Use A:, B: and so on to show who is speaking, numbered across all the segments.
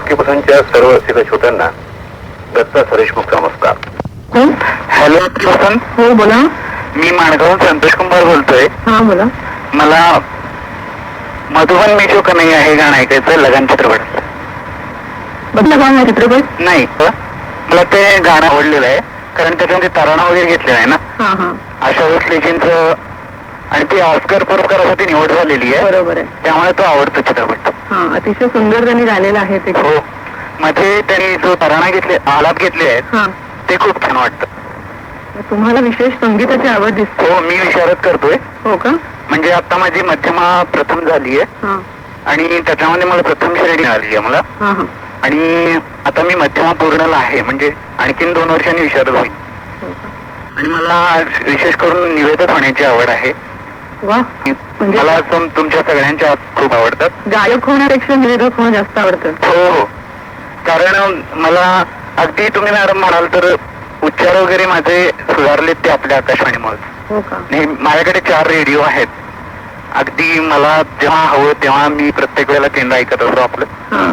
A: आपकी पसंतच्या सर्व रसिक श्रोत्यांना दत्ता सरेशमुखचा नमस्कार.
B: हॅलो आपकी पसंत.
C: हो बोला.
B: मी माणगावून संतोष कुंभार बोलतोय.
C: हा बोला.
B: मला मधुबन मी जो का नाही आहे गाणं ऐकायचं लगान चित्रपट.
C: बदला गाणं आहे चित्रपट
B: नाही मला ते गाणं आवडलेलं आहे कारण त्याच्यामध्ये तराणा वगैरे घेतलेला आहे ना.
C: हा हा
B: आशा भोसलेजींचं आणि ती ऑस्कर पुरस्कारासाठी निवड झालेली आहे.
C: बरोबर आहे.
B: त्यामुळे तो आवडतो चित्रपट.
C: हा अतिशय सुंदर त्यांनी गायलेलं आहे ते.
B: हो मध्ये त्यांनी जो तराणा घेतले आलाप घेतले आहेत
C: हा
B: ते खूप छान वाटतं.
C: तुम्हाला विशेष संगीताची आवड दिसते.
B: हो मी विशारद करतोय.
C: हो का.
B: म्हणजे आता माझी मध्यमा प्रथम झाली आहे
C: हा
B: आणि त्याच्यामध्ये मला प्रथम श्रेणी मिळाली आहे मला.
C: हा हा
B: आणि आता मी मध्यमा पूर्णला आहे म्हणजे आणखीन 2 वर्षांनी विशारद होईल.
C: हो का?
B: आणि मला विशेष करून निवेदक होण्याची आवड आहे.
C: वा म्हणजे
B: मला तुमच्या सगळ्यांच्या खूप आवडतात.
C: गायक होण्यापेक्षा निवेदक होणं जास्त आवडतं.
B: हो हो कारण मला अगदी तुम्ही मॅडम म्हणाल तर उच्चार वगैरे माझे सुधारलेत ते आपल्या आकाशवाणीमुळे.
C: हो का.
B: माझ्याकडे 4 रेडिओ आहेत. अगदी मला जेव्हा हवं तेव्हा मी प्रत्येक वेळेला केंद्र ऐकत असतो आपलं.
C: हा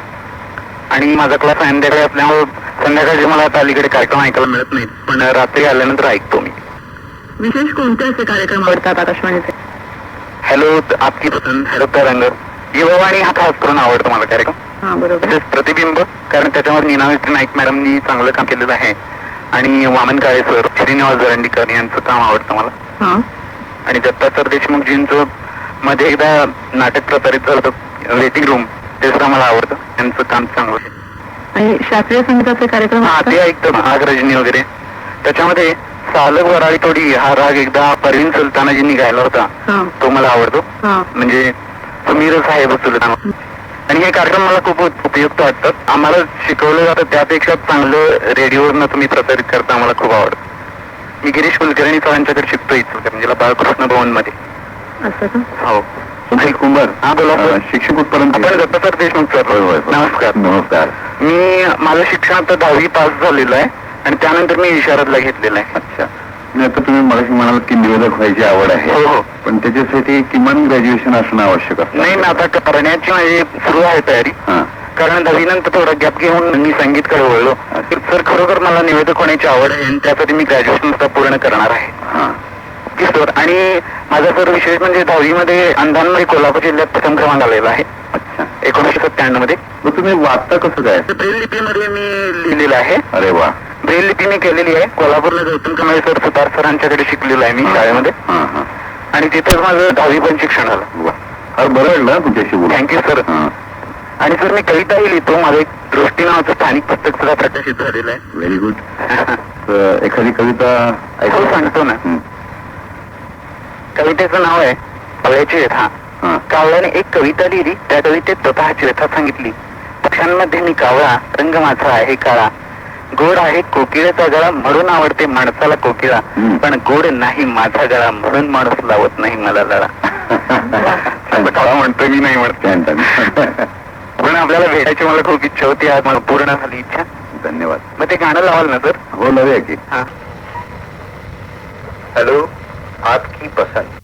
B: आणि माझा क्लास संध्याकाळी असल्यामुळे संध्याकाळी मला अलीकडे कार्यक्रम ऐकायला मिळत नाही पण रात्री आल्यानंतर ऐकतो मी.
C: विशेष कोणते असे कार्यक्रम आवडतात आकाशवाणीचे.
B: हॅलो आपकी पसंत, हॅलो तरंग, युवावाणी हा खास करून आवडतो मला कार्यक्रम.
C: हा बरोबर.
B: तसेच प्रतिबिंब कारण त्याच्यावर नीना नाईक मॅडमनी चांगलं काम केलेलं आहे आणि वामन काळे सर, श्रीनिवास दरंडीकर यांचं काम आवडतं मला.
C: हा
B: आणि दत्ता सर देशमुखजींचं मध्ये एकदा नाटक प्रसारित झालं होतं वेटिंग रूम ते सुद्धा मला आवडतं. त्यांचं काम चांगलं आहे.
C: आणि शास्त्रीय संगीताचे कार्यक्रम
B: हा ते ऐकतो आग रजनी वगैरे. त्याच्यामध्ये सालग वराळी तोडी हा राग एकदा परवीन सुलतानाजींनी गायला होता
C: हा
B: तो मला आवडतो.
C: हा
B: म्हणजे सुमीर साहेब सुलतान. आणि हे कार्यक्रम मला खूप उपयुक्त वाटतात. आम्हाला शिकवलं जातं त्यापेक्षा चांगलं रेडिओवरनं तुम्ही प्रसारित करता आम्हाला खूप आवडतं. मी गिरीश कुलकर्णी सरांच्याकडे शिकतो इथं म्हणजे बाळकृष्ण भवन मध्ये.
C: असं का.
B: हो
A: सुनील कुंभार.
B: हा बोला सर.
A: शिक्षक उत्पादन.
B: आपण दत्ता सर देशमुख सर. नमस्कार.
A: नमस्कार.
B: मी माझं शिक्षण आता 10वी पास झालेलं आहे आणि त्यानंतर मी विशारदला घेतलेलं आहे.
A: अच्छा. आता तुम्ही मगाशी म्हणाल की निवेदक व्हायची आवड आहे.
B: हो हो.
A: पण त्याच्यासाठी किमान ग्रॅज्युएशन असणं आवश्यक असतं.
B: नाही ना आता करण्याची माझी सुरू आहे तयारी.
A: हा
B: कारण 10वी नंतर थोडा गॅप घेऊन मी संगीतकडे वळलो. सर खरोखर मला निवेदक होण्याची आवड आहे आणि त्यासाठी मी ग्रॅज्युएशन सुद्धा पूर्ण करणार आहे.
A: हा
B: सर आणि माझा सर विशेष म्हणजे 10वी मध्ये अंधांमध्ये कोल्हापूर जिल्ह्यात प्रथम क्रमांक आलेला आहे.
A: अच्छा.
B: 1997 मध्ये.
A: मग तुम्ही वाचता कसं काय.
B: ब्रेल लिपीमध्ये मी लिहिलेलं आहे.
A: अरे वा.
B: ब्रेल लिपी मी केलेली आहे. कोल्हापूरला गौतम कमाळे सर सुतार सरांच्याकडे शिकलेलो आहे मी शाळेमध्ये.
A: हा हा.
B: आणि तिथेच माझं 10वी पण शिक्षण झालं.
A: वा फार बरं वाटलं तुमच्याशी बोलून.
B: Thank you sir.
A: हा.
B: आणि सर मी कविताही लिहितो. माझं एक दृष्टी नावाचं स्थानिक पुस्तक सुद्धा प्रकाशित झालेलं आहे.
A: Very good. एखादी कविता
B: हो सांगतो ना. कवितेचं नाव आहे कावळ्याची व्यथा.
A: हा.
B: कावळ्याने एक कविता लिहिली. त्या कवितेत स्वतःची व्यथा सांगितली. पक्ष्यांमध्ये मी कावळा, रंग माझा आहे काळा, गोड आहे कोकिळेचा गळा म्हणून आवडते माणसाला कोकिळा, पण गोड नाही माझा गळा म्हणून माणूस लावत नाही मला लळा. काळा म्हणतो मी नाही म्हणतो. पण आपल्याला भेटायची मला खूप इच्छा होती. आज मला पूर्ण झाली इच्छा.
A: धन्यवाद.
B: मग ते गाणं लावाल ना सर.
A: हो लावूया की.
B: हा.
A: हॅलो आपकी पसंत.